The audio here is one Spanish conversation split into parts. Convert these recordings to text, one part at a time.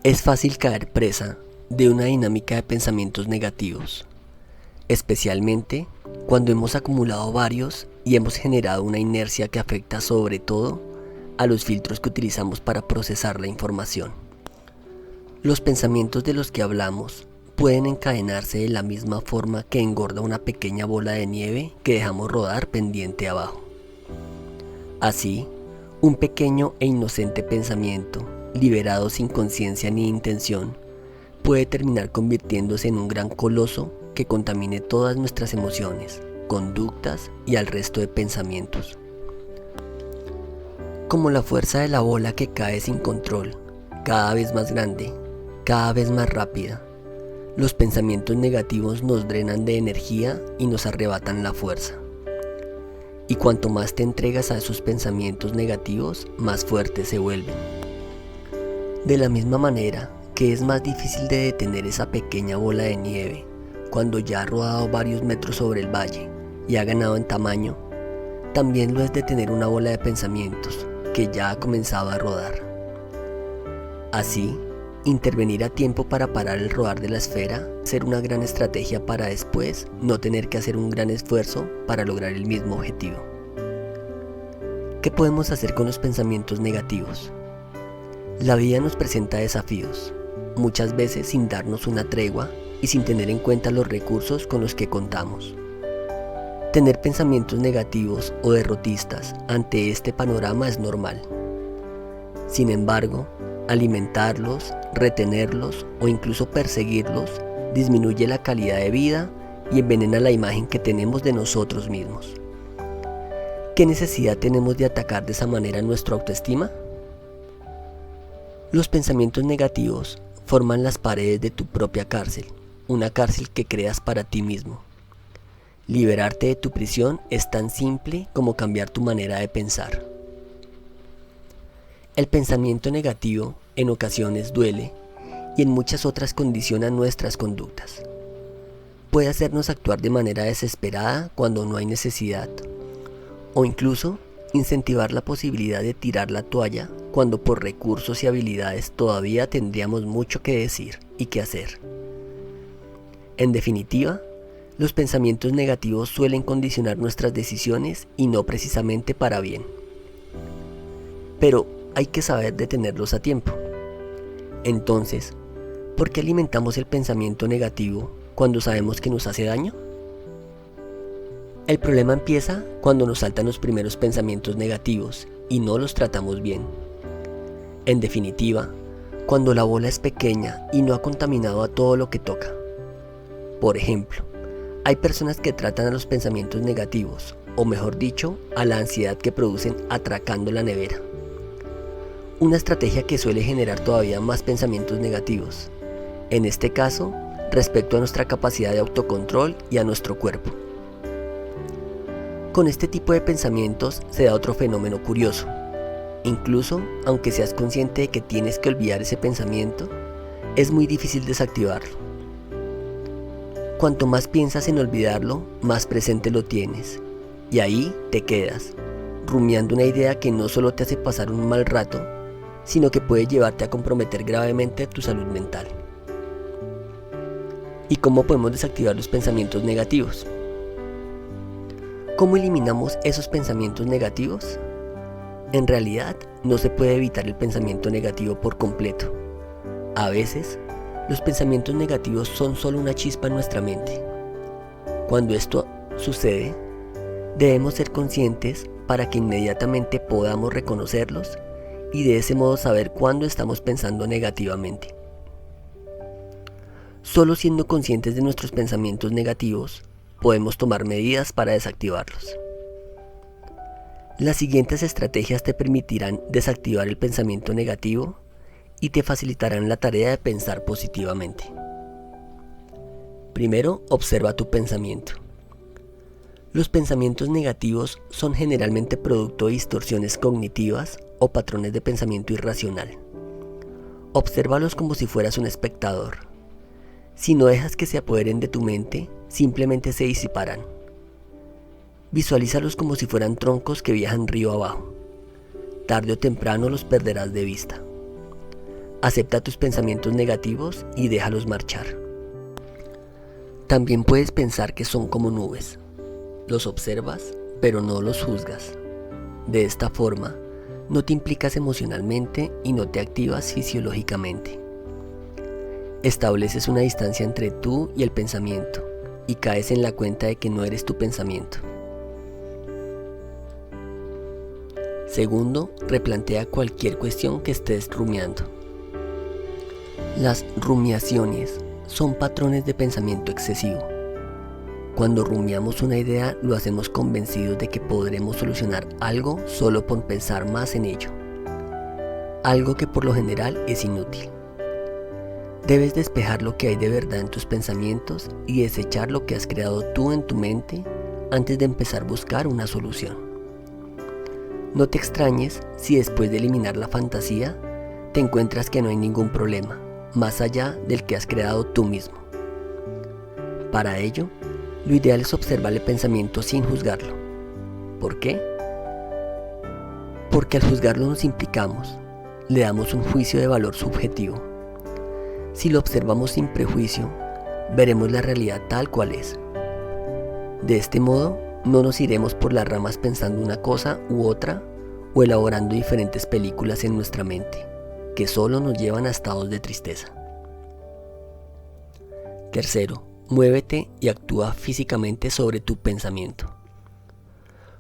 Es fácil caer presa de una dinámica de pensamientos negativos, especialmente cuando hemos acumulado varios y hemos generado una inercia que afecta sobre todo a los filtros que utilizamos para procesar la información. Los pensamientos de los que hablamos pueden encadenarse de la misma forma que engorda una pequeña bola de nieve que dejamos rodar pendiente abajo. Así, un pequeño e inocente pensamiento, liberado sin conciencia ni intención, puede terminar convirtiéndose en un gran coloso que contamine todas nuestras emociones, conductas y al resto de pensamientos. Como la fuerza de la bola que cae sin control, cada vez más grande, cada vez más rápida, los pensamientos negativos nos drenan de energía y nos arrebatan la fuerza. Y cuanto más te entregas a esos pensamientos negativos, más fuertes se vuelven. De la misma manera que es más difícil de detener esa pequeña bola de nieve cuando ya ha rodado varios metros sobre el valle y ha ganado en tamaño, también lo es detener una bola de pensamientos que ya ha comenzado a rodar. Así, intervenir a tiempo para parar el rodar de la esfera será una gran estrategia para después no tener que hacer un gran esfuerzo para lograr el mismo objetivo. ¿Qué podemos hacer con los pensamientos negativos? La vida nos presenta desafíos, muchas veces sin darnos una tregua y sin tener en cuenta los recursos con los que contamos. Tener pensamientos negativos o derrotistas ante este panorama es normal. Sin embargo, alimentarlos, retenerlos o incluso perseguirlos disminuye la calidad de vida y envenena la imagen que tenemos de nosotros mismos. ¿Qué necesidad tenemos de atacar de esa manera nuestra autoestima? Los pensamientos negativos forman las paredes de tu propia cárcel, una cárcel que creas para ti mismo. Liberarte de tu prisión es tan simple como cambiar tu manera de pensar. El pensamiento negativo en ocasiones duele y en muchas otras condiciona nuestras conductas. Puede hacernos actuar de manera desesperada cuando no hay necesidad, o incluso incentivar la posibilidad de tirar la toalla cuando por recursos y habilidades todavía tendríamos mucho que decir y que hacer. En definitiva, los pensamientos negativos suelen condicionar nuestras decisiones y no precisamente para bien. Pero hay que saber detenerlos a tiempo. Entonces, ¿por qué alimentamos el pensamiento negativo cuando sabemos que nos hace daño? El problema empieza cuando nos saltan los primeros pensamientos negativos y no los tratamos bien. En definitiva, cuando la bola es pequeña y no ha contaminado a todo lo que toca. Por ejemplo, hay personas que tratan a los pensamientos negativos, o mejor dicho, a la ansiedad que producen atracando la nevera. Una estrategia que suele generar todavía más pensamientos negativos, en este caso, respecto a nuestra capacidad de autocontrol y a nuestro cuerpo. Con este tipo de pensamientos se da otro fenómeno curioso. Incluso, aunque seas consciente de que tienes que olvidar ese pensamiento, es muy difícil desactivarlo. Cuanto más piensas en olvidarlo, más presente lo tienes, y ahí te quedas, rumiando una idea que no solo te hace pasar un mal rato, sino que puede llevarte a comprometer gravemente tu salud mental. ¿Y cómo podemos desactivar los pensamientos negativos? ¿Cómo eliminamos esos pensamientos negativos? En realidad, no se puede evitar el pensamiento negativo por completo. A veces, los pensamientos negativos son solo una chispa en nuestra mente. Cuando esto sucede, debemos ser conscientes para que inmediatamente podamos reconocerlos y de ese modo saber cuándo estamos pensando negativamente. Solo siendo conscientes de nuestros pensamientos negativos, podemos tomar medidas para desactivarlos. Las siguientes estrategias te permitirán desactivar el pensamiento negativo y te facilitarán la tarea de pensar positivamente. Primero, observa tu pensamiento. Los pensamientos negativos son generalmente producto de distorsiones cognitivas o patrones de pensamiento irracional. Obsérvalos como si fueras un espectador. Si no dejas que se apoderen de tu mente, simplemente se disiparán. Visualízalos como si fueran troncos que viajan río abajo. Tarde o temprano los perderás de vista. Acepta tus pensamientos negativos y déjalos marchar. También puedes pensar que son como nubes. Los observas, pero no los juzgas. De esta forma, no te implicas emocionalmente y no te activas fisiológicamente. Estableces una distancia entre tú y el pensamiento y caes en la cuenta de que no eres tu pensamiento. Segundo, replantea cualquier cuestión que estés rumiando. Las rumiaciones son patrones de pensamiento excesivo. Cuando rumiamos una idea, lo hacemos convencidos de que podremos solucionar algo solo por pensar más en ello, algo que por lo general es inútil. Debes despejar lo que hay de verdad en tus pensamientos y desechar lo que has creado tú en tu mente antes de empezar a buscar una solución. No te extrañes si después de eliminar la fantasía, te encuentras que no hay ningún problema, más allá del que has creado tú mismo. Para ello, lo ideal es observar el pensamiento sin juzgarlo. ¿Por qué? Porque al juzgarlo nos implicamos, le damos un juicio de valor subjetivo. Si lo observamos sin prejuicio, veremos la realidad tal cual es. De este modo, no nos iremos por las ramas pensando una cosa u otra o elaborando diferentes películas en nuestra mente, que solo nos llevan a estados de tristeza. Tercero, muévete y actúa físicamente sobre tu pensamiento.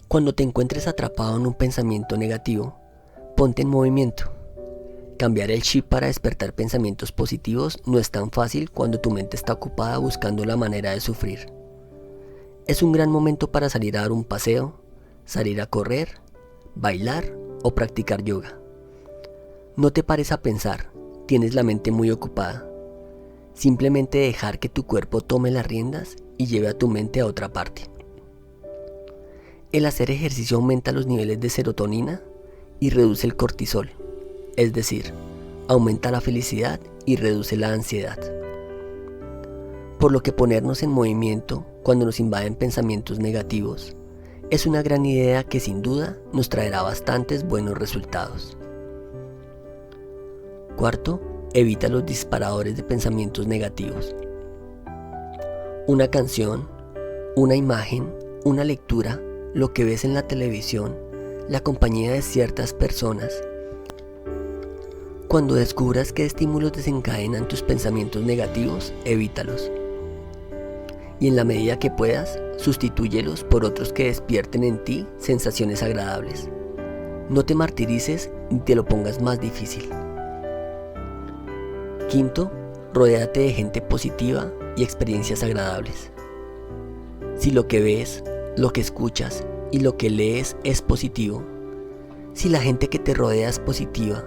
Cuando te encuentres atrapado en un pensamiento negativo, ponte en movimiento. Cambiar el chip para despertar pensamientos positivos no es tan fácil cuando tu mente está ocupada buscando la manera de sufrir. Es un gran momento para salir a dar un paseo, salir a correr, bailar o practicar yoga. No te pares a pensar, tienes la mente muy ocupada. Simplemente dejar que tu cuerpo tome las riendas y lleve a tu mente a otra parte. El hacer ejercicio aumenta los niveles de serotonina y reduce el cortisol, es decir, aumenta la felicidad y reduce la ansiedad. Por lo que ponernos en movimiento cuando nos invaden pensamientos negativos es una gran idea que sin duda nos traerá bastantes buenos resultados. Cuarto, evita los disparadores de pensamientos negativos. Una canción, una imagen, una lectura, lo que ves en la televisión, la compañía de ciertas personas. Cuando descubras qué estímulos desencadenan tus pensamientos negativos, evítalos. Y en la medida que puedas, sustitúyelos por otros que despierten en ti sensaciones agradables. No te martirices ni te lo pongas más difícil. Quinto, rodéate de gente positiva y experiencias agradables. Si lo que ves, lo que escuchas y lo que lees es positivo, si la gente que te rodea es positiva,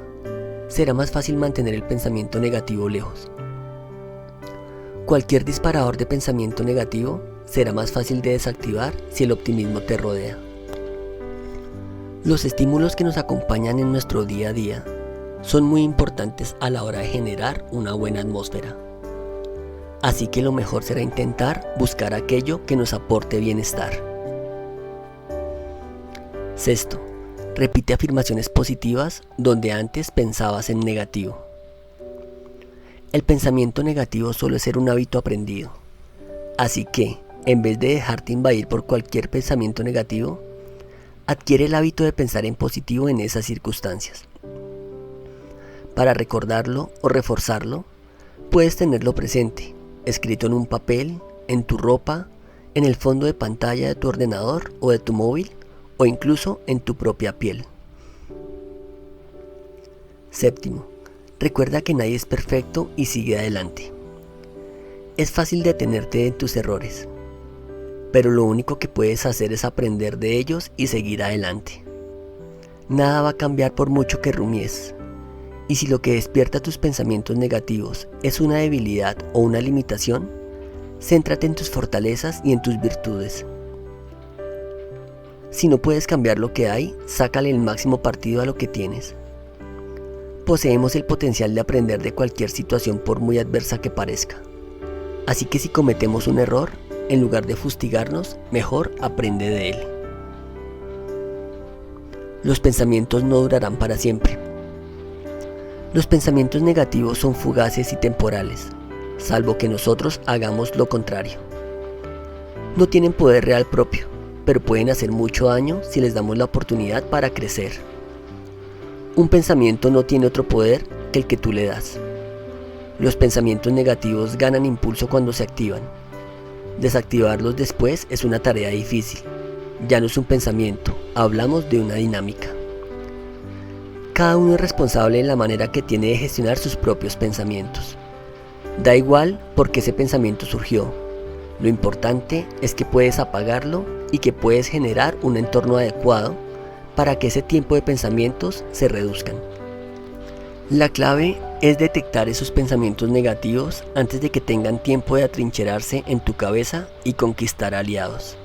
será más fácil mantener el pensamiento negativo lejos. Cualquier disparador de pensamiento negativo será más fácil de desactivar si el optimismo te rodea. Los estímulos que nos acompañan en nuestro día a día son muy importantes a la hora de generar una buena atmósfera. Así que lo mejor será intentar buscar aquello que nos aporte bienestar. Sexto, repite afirmaciones positivas donde antes pensabas en negativo. El pensamiento negativo suele ser un hábito aprendido. Así que, en vez de dejarte invadir por cualquier pensamiento negativo, adquiere el hábito de pensar en positivo en esas circunstancias. Para recordarlo o reforzarlo, puedes tenerlo presente, escrito en un papel, en tu ropa, en el fondo de pantalla de tu ordenador o de tu móvil, o incluso en tu propia piel. Séptimo, recuerda que nadie es perfecto y sigue adelante. Es fácil detenerte en tus errores, pero lo único que puedes hacer es aprender de ellos y seguir adelante. Nada va a cambiar por mucho que rumies. Y si lo que despierta tus pensamientos negativos es una debilidad o una limitación, céntrate en tus fortalezas y en tus virtudes. Si no puedes cambiar lo que hay, sácale el máximo partido a lo que tienes. Poseemos el potencial de aprender de cualquier situación por muy adversa que parezca. Así que si cometemos un error, en lugar de fustigarnos, mejor aprende de él. Los pensamientos no durarán para siempre. Los pensamientos negativos son fugaces y temporales, salvo que nosotros hagamos lo contrario. No tienen poder real propio, pero pueden hacer mucho daño si les damos la oportunidad para crecer. Un pensamiento no tiene otro poder que el que tú le das. Los pensamientos negativos ganan impulso cuando se activan. Desactivarlos después es una tarea difícil. Ya no es un pensamiento, hablamos de una dinámica. Cada uno es responsable de la manera que tiene de gestionar sus propios pensamientos. Da igual por qué ese pensamiento surgió. Lo importante es que puedes apagarlo y que puedes generar un entorno adecuado para que ese tiempo de pensamientos se reduzcan. La clave es detectar esos pensamientos negativos antes de que tengan tiempo de atrincherarse en tu cabeza y conquistar aliados.